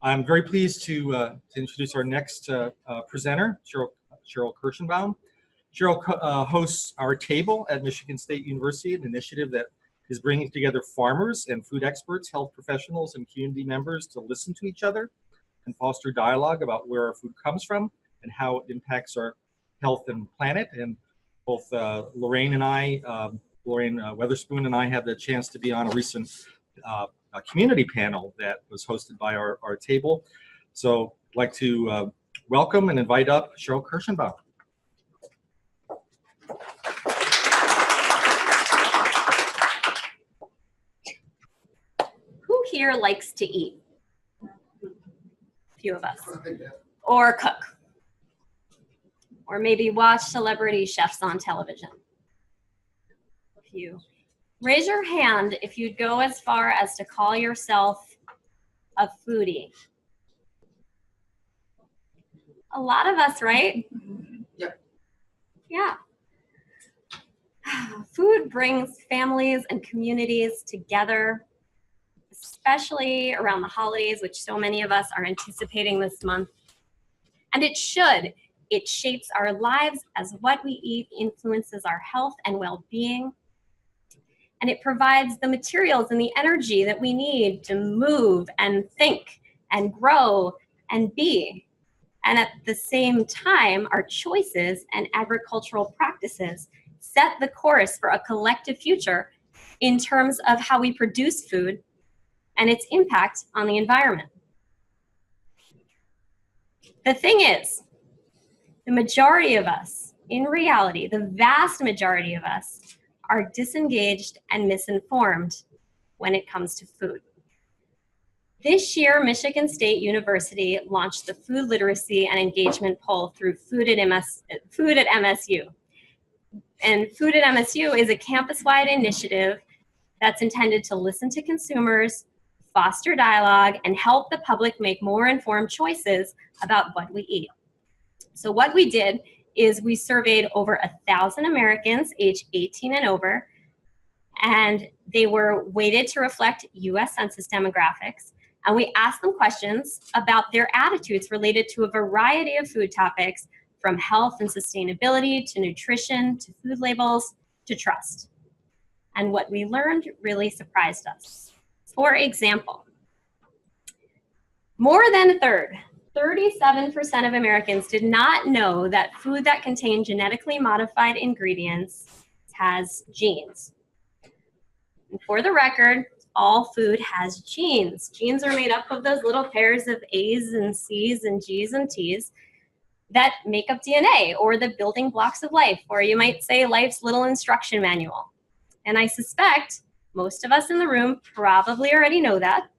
I'm very pleased to introduce our next presenter, Sheril Kirschenbaum. Sheril hosts our table at Michigan State University, an initiative that is bringing together farmers and food experts, health professionals, and community members to listen to each other and foster dialogue about where our food comes from and how it impacts our health and planet. And both Lorraine Weatherspoon and I had the chance to be on a recent a community panel that was hosted by our table. So I'd like to welcome and invite up Sheril Kirschenbaum. Who here likes to eat? A few of us. Or cook. Or maybe watch celebrity chefs on television. A few. Raise your hand if you'd go as far as to call yourself a foodie. A lot of us, right? Yep. Yeah. Food brings families and communities together, especially around the holidays, which so many of us are anticipating this month. And it should. It shapes our lives as what we eat influences our health and well-being. And it provides the materials and the energy that we need to move and think and grow and be. And at the same time, our choices and agricultural practices set the course for a collective future in terms of how we produce food and its impact on the environment. The thing is, the majority of us, in reality, the vast majority of us, are disengaged and misinformed when it comes to food. This year, Michigan State University launched the Food Literacy and Engagement Poll through Food at MSU. And Food at MSU is a campus-wide initiative that's intended to listen to consumers, foster dialogue, and help the public make more informed choices about what we eat. So what we did is we surveyed over 1,000 Americans aged 18 and over, and they were weighted to reflect US Census demographics. And we asked them questions about their attitudes related to a variety of food topics, from health and sustainability to nutrition to food labels to trust. And what we learned really surprised us. For example, more than a third, 37% of Americans did not know that food that contained genetically modified ingredients has genes. And for the record, all food has genes. Genes are made up of those little pairs of A's and C's and G's and T's that make up DNA, or the building blocks of life, or you might say life's little instruction manual. And I suspect most of us in the room probably already know that.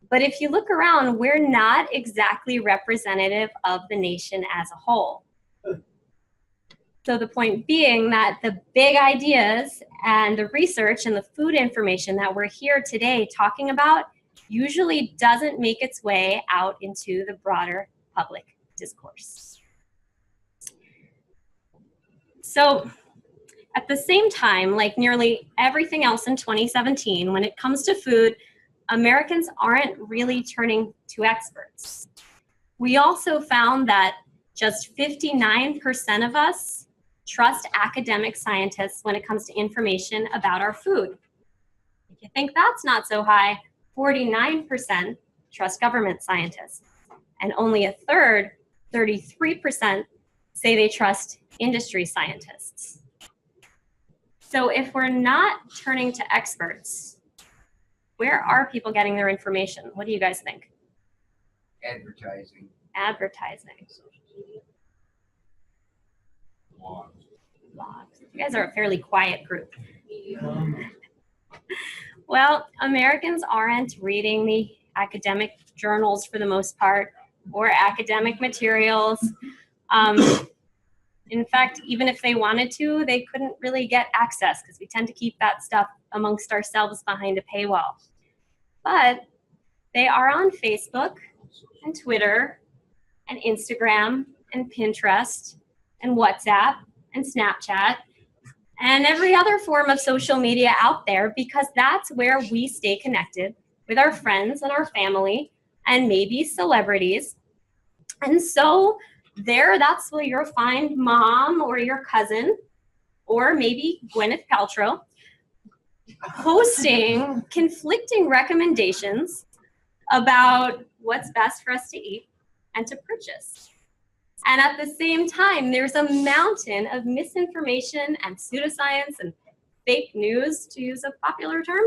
But if you look around, we're not exactly representative of the nation as a whole. So the point being that the big ideas and the research and the food information that we're here today talking about usually doesn't make its way out into the broader public discourse. So at the same time, like nearly everything else in 2017, when it comes to food, Americans aren't really turning to experts. We also found that just 59% of us trust academic scientists when it comes to information about our food. If you think that's not so high, 49% trust government scientists. And only a third, 33%, say they trust industry scientists. So if we're not turning to experts, where are people getting their information? What do you guys think? Advertising. Advertising. Blogs. You guys are a fairly quiet group. Well, Americans aren't reading the academic journals for the most part, or academic materials. In fact, even if they wanted to, they couldn't really get access because we tend to keep that stuff amongst ourselves behind a paywall. But they are on Facebook and Twitter and Instagram and Pinterest and WhatsApp and Snapchat and every other form of social media out there, because that's where we stay connected with our friends and our family and maybe celebrities. And so that's where you'll find mom or your cousin, or maybe Gwyneth Paltrow, posting conflicting recommendations about what's best for us to eat and to purchase. And at the same time, there's a mountain of misinformation and pseudoscience and fake news, to use a popular term,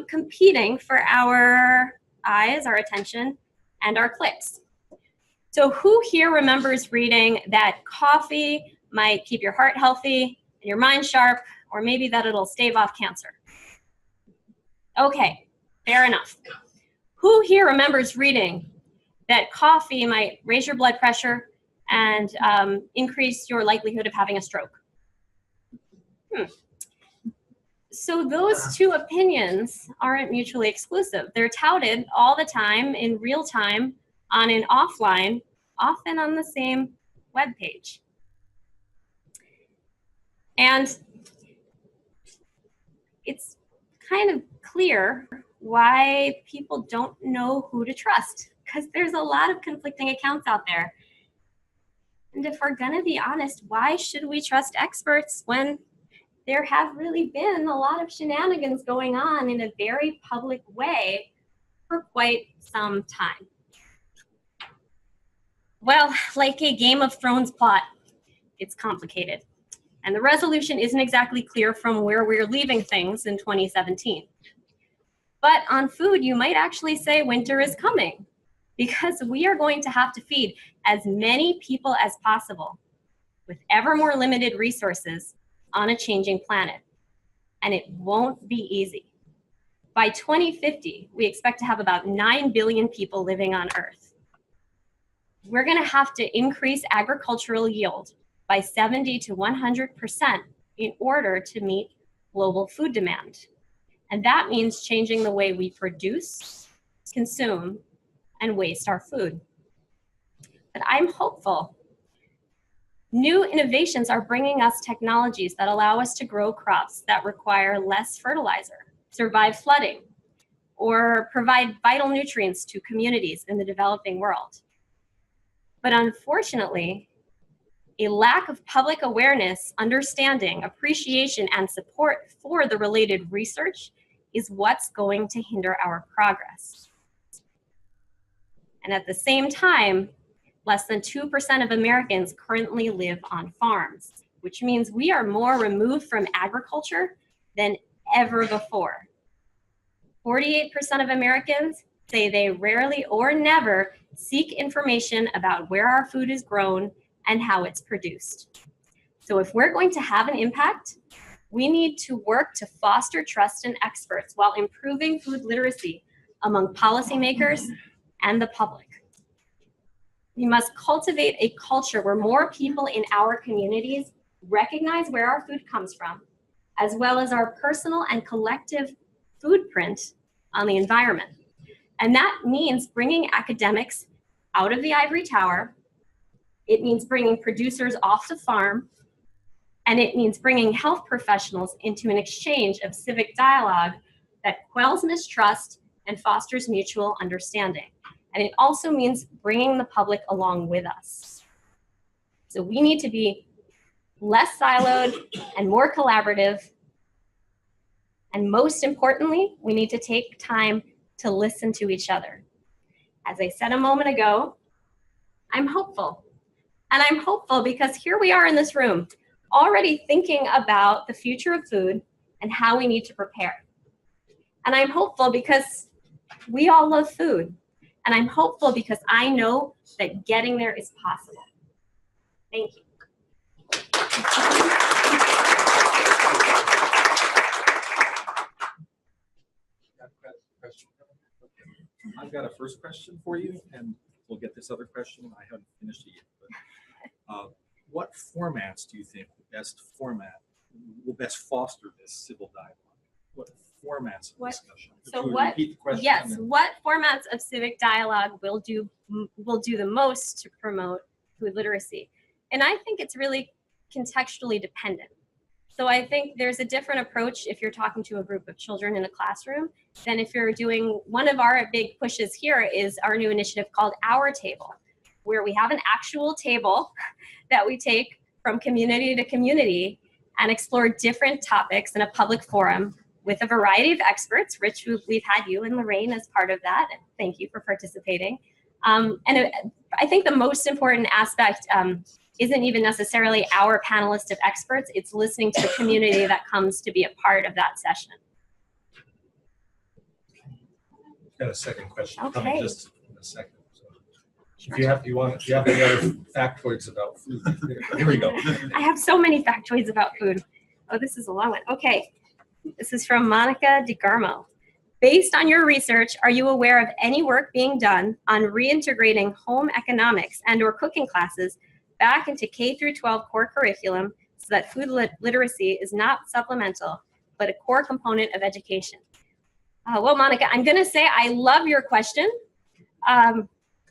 competing for our eyes, our attention, and our clicks. So who here remembers reading that coffee might keep your heart healthy and your mind sharp, or maybe that it'll stave off cancer? Okay, fair enough. Who here remembers reading that coffee might raise your blood pressure and increase your likelihood of having a stroke? So those two opinions aren't mutually exclusive. They're touted all the time in real time, on and offline, often on the same web page. And it's kind of clear why people don't know who to trust, because there's a lot of conflicting accounts out there. And if we're gonna be honest, why should we trust experts when there have really been a lot of shenanigans going on in a very public way for quite some time? Well, like a Game of Thrones plot, it's complicated. And the resolution isn't exactly clear from where we're leaving things in 2017. But on food, you might actually say winter is coming, because we are going to have to feed as many people as possible with ever more limited resources on a changing planet. And it won't be easy. By 2050, we expect to have about 9 billion people living on Earth. We're going to have to increase agricultural yield by 70 to 100% in order to meet global food demand. And that means changing the way we produce, consume, and waste our food. But I'm hopeful. New innovations are bringing us technologies that allow us to grow crops that require less fertilizer, survive flooding, or provide vital nutrients to communities in the developing world. But unfortunately, a lack of public awareness, understanding, appreciation, and support for the related research is what's going to hinder our progress. And at the same time, less than 2% of Americans currently live on farms, which means we are more removed from agriculture than ever before. 48% of Americans say they rarely or never seek information about where our food is grown and how it's produced. So if we're going to have an impact, we need to work to foster trust in experts while improving food literacy among policymakers and the public. We must cultivate a culture where more people in our communities recognize where our food comes from, as well as our personal and collective footprint on the environment. And that means bringing academics out of the ivory tower. It means bringing producers off the farm, and it means bringing health professionals into an exchange of civic dialogue that quells mistrust and fosters mutual understanding. And it also means bringing the public along with us. So we need to be less siloed and more collaborative. And most importantly, we need to take time to listen to each other. As I said a moment ago, I'm hopeful. And I'm hopeful because here we are in this room, already thinking about the future of food and how we need to prepare. And I'm hopeful because we all love food. And I'm hopeful because I know that getting there is possible. Thank you. I've got a first question for you, and we'll get this other question. I haven't finished it yet. But, what formats do you think will best foster this civil dialogue? What formats of discussion? So Could you what? repeat the question? Yes. What formats of civic dialogue will do the most to promote food literacy? And I think it's really contextually dependent. So I think there's a different approach if you're talking to a group of children in a classroom than if you're doing, one of our big pushes here is our new initiative called Our Table, where we have an actual table that we take from community to community and explore different topics in a public forum with a variety of experts. Rich, we've had you and Lorraine as part of that. Thank you for participating. I think the most important aspect isn't even necessarily our panelist of experts. It's listening to the community that comes to be a part of that session. Got a second question Okay. coming just in a second. So if you have any other factoids about food, here we go. I have so many factoids about food. Oh, this is a long one. Okay. This is from Monica DeGarmo. Based on your research, are you aware of any work being done on reintegrating home economics and/or cooking classes back into K through 12 core curriculum so that food literacy is not supplemental, but a core component of education? Well, Monica, I'm going to say I love your question. And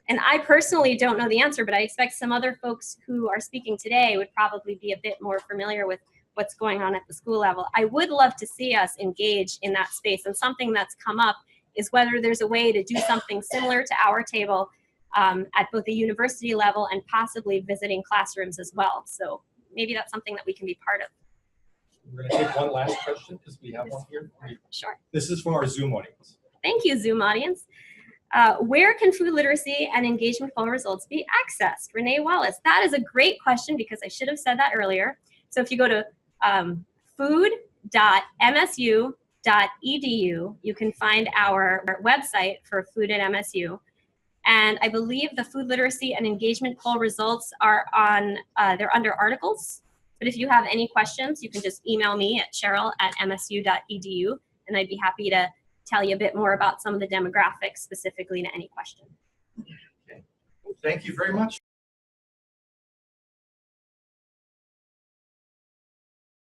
I personally don't know the answer, but I expect some other folks who are speaking today would probably be a bit more familiar with what's going on at the school level. I would love to see us engage in that space, and something that's come up is whether there's a way to do something similar to Our Table at both the university level and possibly visiting classrooms as well. So maybe that's something that we can be part of. We're going to take one last question because we have one here. Sure. This is from our Zoom audience. Thank you, Zoom audience. Where can food literacy and engagement poll results be accessed? Renee Wallace, that is a great question because I should have said that earlier. So if you go to food.msu.edu, you can find our website for Food at MSU. And I believe the food literacy and engagement poll results are on, they're under articles. But if you have any questions, you can just email me at cheryl@msu.edu, and I'd be happy to tell you a bit more about some of the demographics specifically to any question. Okay. Thank you very much.